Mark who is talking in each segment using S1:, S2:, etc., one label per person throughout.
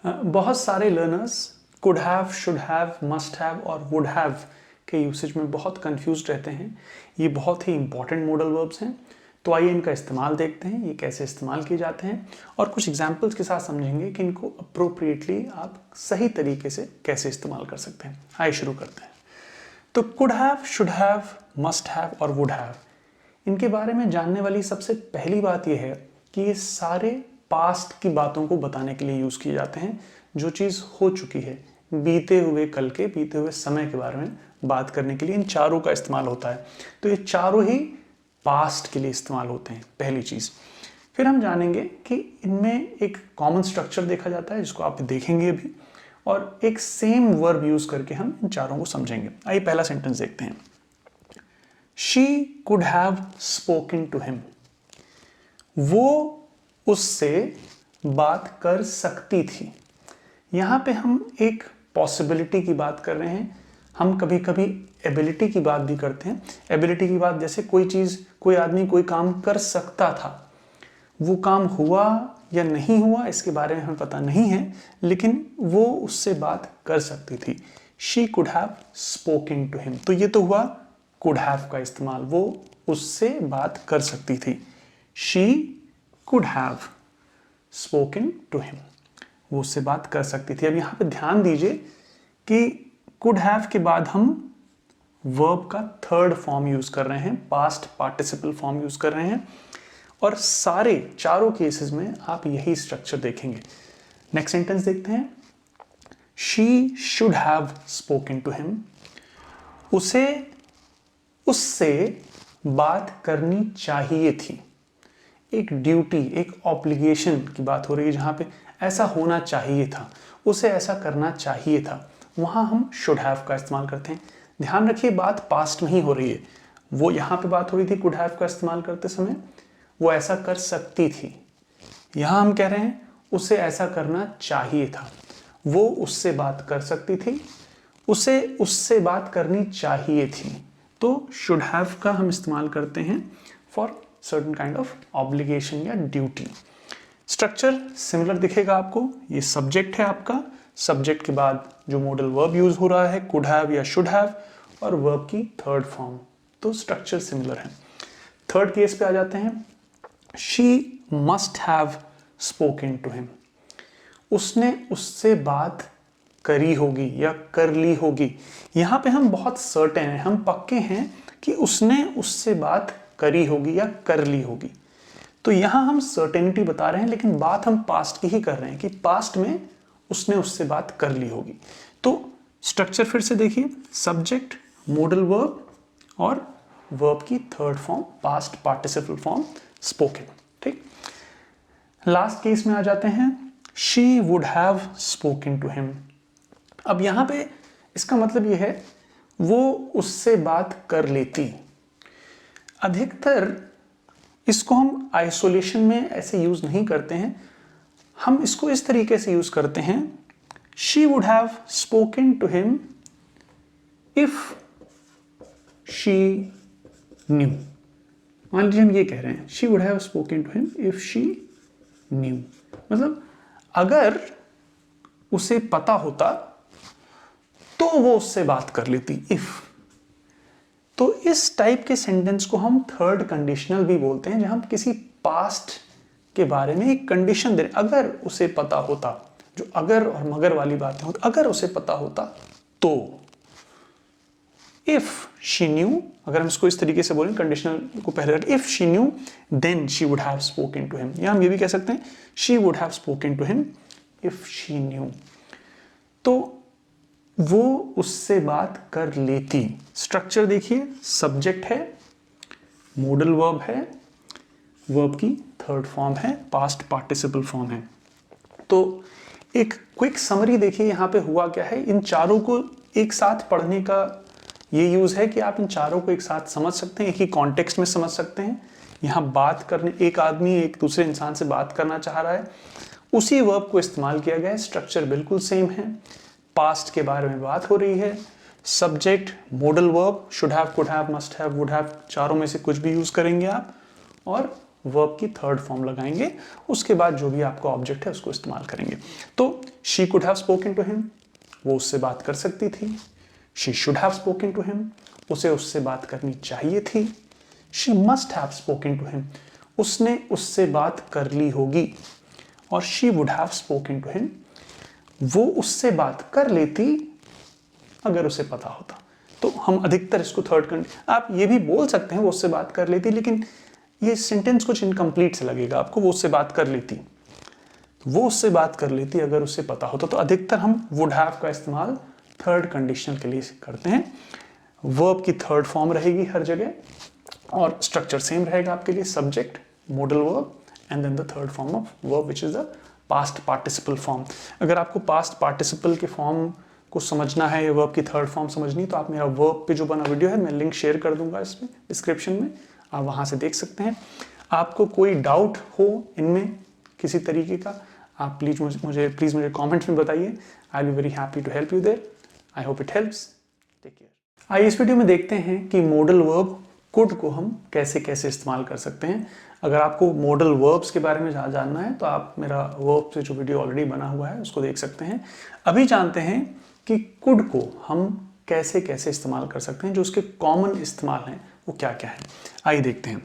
S1: बहुत सारे learners could have, should have, must have और वुड हैव के यूसेज में बहुत कंफ्यूज रहते हैं। ये बहुत ही इंपॉर्टेंट मॉडल वर्ब्स हैं, तो आइए इनका इस्तेमाल देखते हैं, ये कैसे इस्तेमाल किए जाते हैं और कुछ एग्जाम्पल्स के साथ समझेंगे कि इनको अप्रोप्रिएटली आप सही तरीके से कैसे इस्तेमाल कर सकते हैं। आइए शुरू करते हैं। तो could have, should have, must have और वुड हैव, इनके बारे में जानने वाली सबसे पहली बात यह है कि ये सारे पास्ट की बातों को बताने के लिए यूज़ किए जाते हैं, जो चीज़ हो चुकी है, बीते हुए कल के, बीते हुए समय के बारे में बात करने के लिए इन चारों का इस्तेमाल होता है। तो ये चारों ही पास्ट के लिए इस्तेमाल होते हैं, पहली चीज़। फिर हम जानेंगे कि इनमें एक कॉमन स्ट्रक्चर देखा जाता है, जिसको आप देखेंगे अभी, और एक सेम वर्ब यूज़ करके हम इन चारों को समझेंगे। आइए पहला सेंटेंस देखते हैं। She could have spoken to him. वो उससे बात कर सकती थी। यहाँ पे हम एक पॉसिबिलिटी की बात कर रहे हैं। हम कभी कभी एबिलिटी की बात भी करते हैं। एबिलिटी की बात जैसे कोई चीज़, कोई आदमी कोई काम कर सकता था, वो काम हुआ या नहीं हुआ इसके बारे में हमें पता नहीं है, लेकिन वो उससे बात कर सकती थी। She could have spoken to him. तो ये तो हुआ could have का इस्तेमाल, वो उससे बात कर सकती थी। She could have spoken to him. वो उससे बात कर सकती थी। अब यहाँ पे ध्यान दीजिए कि could have के बाद हम वर्ब का थर्ड फॉर्म यूज कर रहे हैं, पास्ट पार्टिसिपल फॉर्म यूज कर रहे हैं, और सारे चारों केसेस में आप यही स्ट्रक्चर देखेंगे। नेक्स्ट सेंटेंस देखते हैं। She should have spoken to him. उसे उससे बात करनी चाहिए थी। एक ड्यूटी, एक ऑब्लिगेशन की बात हो रही है, जहाँ पे ऐसा होना चाहिए था, उसे ऐसा करना चाहिए था, वहाँ हम शुड हैव का इस्तेमाल करते हैं। ध्यान रखिए बात पास्ट में ही हो रही है। वो यहाँ पे बात हो रही थी कुड हैव का इस्तेमाल करते समय, वो ऐसा कर सकती थी। यहाँ हम कह रहे हैं उसे ऐसा करना चाहिए था। वो उससे बात कर सकती थी, उसे उससे बात करनी चाहिए थी। तो शुड हैव का हम इस्तेमाल करते हैं for certain kind of obligation या ड्यूटी। स्ट्रक्चर सिमिलर दिखेगा आपको। ये सब्जेक्ट है आपका, सब्जेक्ट के बाद जो मॉडल वर्ब यूज हो रहा है कुड हैव या शुड हैव, और वर्ब की थर्ड फॉर्म, तो स्ट्रक्चर सिमिलर है। थर्ड केस पे आ जाते हैं। She must have spoken to him. उसने उससे बात करी होगी या कर ली होगी। यहाँ पे हम बहुत सर्टेन हैं, हम पक्के हैं कि उसने उससे बात करी होगी या कर ली होगी। तो यहाँ हम सर्टेनिटी बता रहे हैं, लेकिन बात हम पास्ट की ही कर रहे हैं कि पास्ट में उसने उससे बात कर ली होगी। तो स्ट्रक्चर फिर से देखिए, सब्जेक्ट, मॉडल वर्ब और वर्ब की third form, past participle form spoken. ठीक, लास्ट केस में आ जाते हैं। She would have spoken to him. अब यहाँ पे इसका मतलब यह है वो उससे बात कर लेती। अधिकतर इसको हम आइसोलेशन में ऐसे यूज नहीं करते हैं, हम इसको इस तरीके से यूज करते हैं। She would have spoken to him if she knew. मान लीजिए हम ये कह रहे हैं, she would have spoken to him if she knew, मतलब अगर उसे पता होता तो वो उससे बात कर लेती, इफ। तो इस टाइप के सेंटेंस को हम थर्ड कंडीशनल भी बोलते हैं, जहां हम किसी पास्ट के बारे में एक कंडीशन दे रहे हैं। अगर उसे पता होता, जो अगर और मगर वाली बातें होती, अगर उसे पता होता तो। इफ शी न्यू, अगर हम इसको इस तरीके से बोलें, कंडीशनल को पहले रखें, if she knew then she would have spoken to him, या हम ये भी कह सकते हैं she would have spoken to him if she knew. तो वो उससे बात कर लेती। स्ट्रक्चर देखिए, सब्जेक्ट है, मॉडल वर्ब है, वर्ब की थर्ड फॉर्म है, पास्ट पार्टिसिपल फॉर्म है। तो एक क्विक समरी देखिए यहाँ पे हुआ क्या है। इन चारों को एक साथ पढ़ने का ये यूज है कि आप इन चारों को एक साथ समझ सकते हैं, एक ही कॉन्टेक्स्ट में समझ सकते हैं। यहाँ बात करने, एक आदमी एक दूसरे इंसान से बात करना चाह रहा है, उसी वर्ब को इस्तेमाल किया गया है। स्ट्रक्चर बिल्कुल सेम है, पास्ट के बारे में बात हो रही है, subject, modal verb, should have, could have, must have, would have, चारों में से कुछ भी यूज करेंगे आप, और वर्ब की थर्ड फॉर्म लगाएंगे। उसके बाद जो भी आपका ऑब्जेक्ट है उसको इस्तेमाल करेंगे। तो she could have spoken to him, वो उससे बात कर सकती थी। She should have spoken to him, उसे उससे बात करनी चाहिए थी। She must have spoken to him, उसने उससे बात कर ली होगी। और she would have spoken to him, वो उससे बात कर लेती अगर उसे पता होता। तो हम अधिकतर इसको थर्ड कंडीशन, आप ये भी बोल सकते हैं वो उससे बात कर लेती, लेकिन ये सेंटेंस कुछ इनकम्प्लीट से लगेगा आपको। वो उससे बात कर लेती, वो उससे बात कर लेती अगर उसे पता होता। तो अधिकतर हम वुड हैव का इस्तेमाल थर्ड कंडीशनल के लिए करते हैं। वर्ब की थर्ड फॉर्म रहेगी हर जगह और स्ट्रक्चर सेम रहेगा आपके लिए, subject, modal verb and then the third form of verb which is the past participle form. अगर आपको पास्ट पार्टिसिपल के फॉर्म को समझना है या वर्ब की थर्ड फॉर्म समझनी, तो आप मेरा वर्ब पे जो बना वीडियो है मैं लिंक शेयर कर दूंगा इसमें डिस्क्रिप्शन में, आप वहाँ से देख सकते हैं। आपको कोई डाउट हो इनमें किसी तरीके का, आप प्लीज़ मुझे कमेंट्स में बताइए। I will be very happy to help you there. I hope it helps. Take care. आइए इस वीडियो में देखते हैं कि मॉडल वर्ब कुड को हम कैसे कैसे इस्तेमाल कर सकते हैं। अगर आपको मॉडल वर्ब्स के बारे में जानना है तो आप मेरा वर्ब से जो वीडियो ऑलरेडी बना हुआ है उसको देख सकते हैं। अभी जानते हैं कि कुड को हम कैसे कैसे इस्तेमाल कर सकते हैं, जो उसके कॉमन इस्तेमाल हैं वो क्या क्या है। आइए देखते हैं।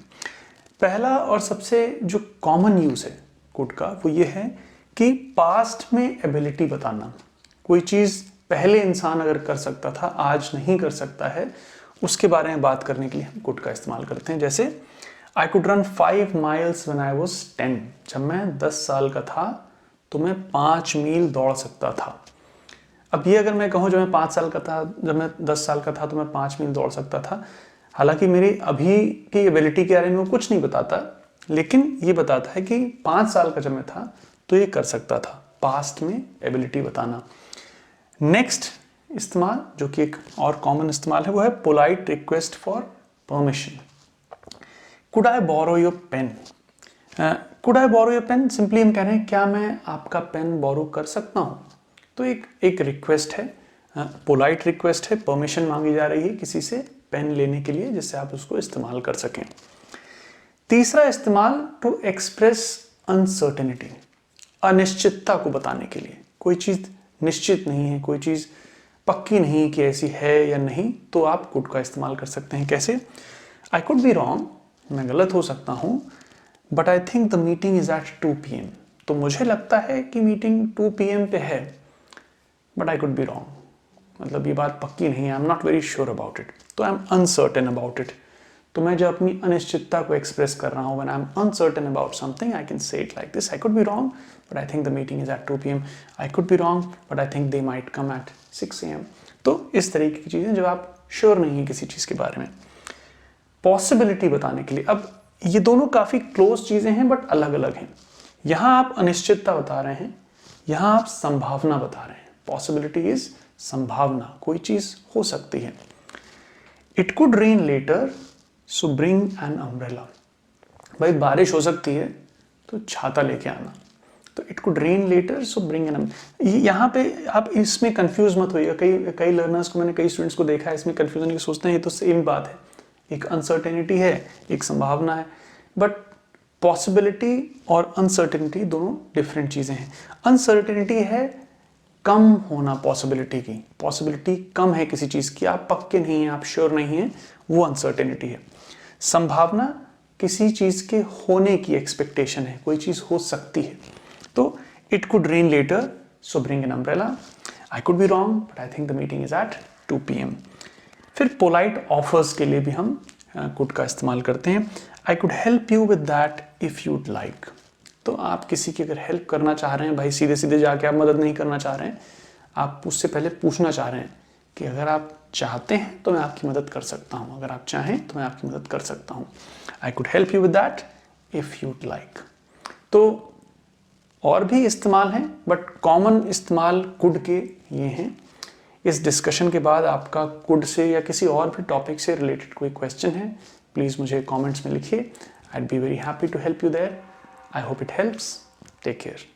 S1: पहला और सबसे जो कॉमन यूज़ है कुड का वो ये है कि पास्ट में एबिलिटी बताना। कोई चीज़ पहले इंसान अगर कर सकता था आज नहीं कर सकता है, उसके बारे में बात करने के लिए हम कुड का इस्तेमाल करते हैं। जैसे I could run 5 miles when I was 10। जब मैं 10 साल का था तो मैं 5 मील दौड़ सकता था। अब ये अगर मैं कहूँ जब मैं 5 साल का था, जब मैं 10 साल का था तो मैं 5 मील दौड़ सकता था, हालांकि मेरी अभी की एबिलिटी के बारे में वो कुछ नहीं बताता, लेकिन ये बताता है कि 5 साल का जब मैं था तो ये कर सकता था। पास्ट में एबिलिटी बताना। नेक्स्ट इस्तेमाल जो कि एक और कॉमन इस्तेमाल है वो है polite request for permission. Could I borrow your pen. Could I borrow your pen, simply हम कह रहे हैं क्या मैं आपका पेन बोरो कर सकता हूँ। तो एक रिक्वेस्ट है, पोलाइट रिक्वेस्ट है, परमिशन मांगी जा रही है किसी से पेन लेने के लिए जिससे आप उसको इस्तेमाल कर सकें। तीसरा इस्तेमाल टू एक्सप्रेस अनसर्टेनिटी, अनिश्चितता को बताने के लिए। कोई चीज़ निश्चित नहीं है, कोई चीज़ पक्की नहीं कि ऐसी है या नहीं, तो आप कुड का इस्तेमाल कर सकते हैं। कैसे? आई कुड बी रॉन्ग, मैं गलत हो सकता हूँ, but I think the meeting is at 2 PM। तो मुझे लगता है कि मीटिंग 2 PM पे है, but I could be wrong, मतलब ये बात पक्की नहीं है, I am not very sure about it, तो I am uncertain about it. तो मैं जब अपनी अनिश्चितता को एक्सप्रेस कर रहा हूँ, when I am uncertain about something, I can say it like this, I could be wrong but I think the meeting is at 2 PM। I could be wrong but I think they might come at 6 AM। तो इस तरीके की चीज़ें जब आप sure नहीं है किसी चीज़ के बारे में। पॉसिबिलिटी बताने के लिए, अब ये दोनों काफ़ी क्लोज चीज़ें हैं बट अलग अलग हैं। यहाँ आप अनिश्चितता बता रहे हैं, यहाँ आप संभावना बता रहे हैं। पॉसिबिलिटी इज संभावना, कोई चीज़ हो सकती है। It could rain later so bring an umbrella. भाई बारिश हो सकती है तो छाता लेके आना। तो it could rain later so bring an umbrella. यहाँ पे आप इसमें कंफ्यूज मत होइएगा। कई लर्नर्स को, मैंने कई स्टूडेंट्स को देखा है इसमें कंफ्यूजन की, सोचते हैं ये तो सेम बात है, एक अनसर्टेनिटी है एक संभावना है। बट पॉसिबिलिटी और अनसर्टेनिटी दोनों डिफरेंट चीज़ें हैं। अनसर्टेनिटी है कम होना पॉसिबिलिटी की, पॉसिबिलिटी कम है किसी चीज़ की, आप पक्के नहीं हैं, आप श्योर नहीं हैं, वो अनसर्टेनिटी है। संभावना किसी चीज़ के होने की एक्सपेक्टेशन है, कोई चीज़ हो सकती है। तो it could rain later so bring an umbrella. I could be wrong but I think the meeting is at 2 PM। फिर पोलाइट ऑफर्स के लिए भी हम कुड का इस्तेमाल करते हैं। I could help you with that if you'd like. तो आप किसी की अगर हेल्प करना चाह रहे हैं, भाई सीधे सीधे जाके आप मदद नहीं करना चाह रहे हैं, आप उससे पहले पूछना चाह रहे हैं कि अगर आप चाहते हैं तो मैं आपकी मदद कर सकता हूँ, अगर आप चाहें तो मैं आपकी मदद कर सकता हूँ। आई could help you with that if you'd like. तो और भी इस्तेमाल हैं बट कॉमन इस्तेमाल कुड के ये हैं। इस डिस्कशन के बाद आपका कुड से या किसी और भी टॉपिक से रिलेटेड कोई क्वेश्चन है, प्लीज़ मुझे कमेंट्स में लिखिए। I will be very happy to help you there. I hope it helps. Take care.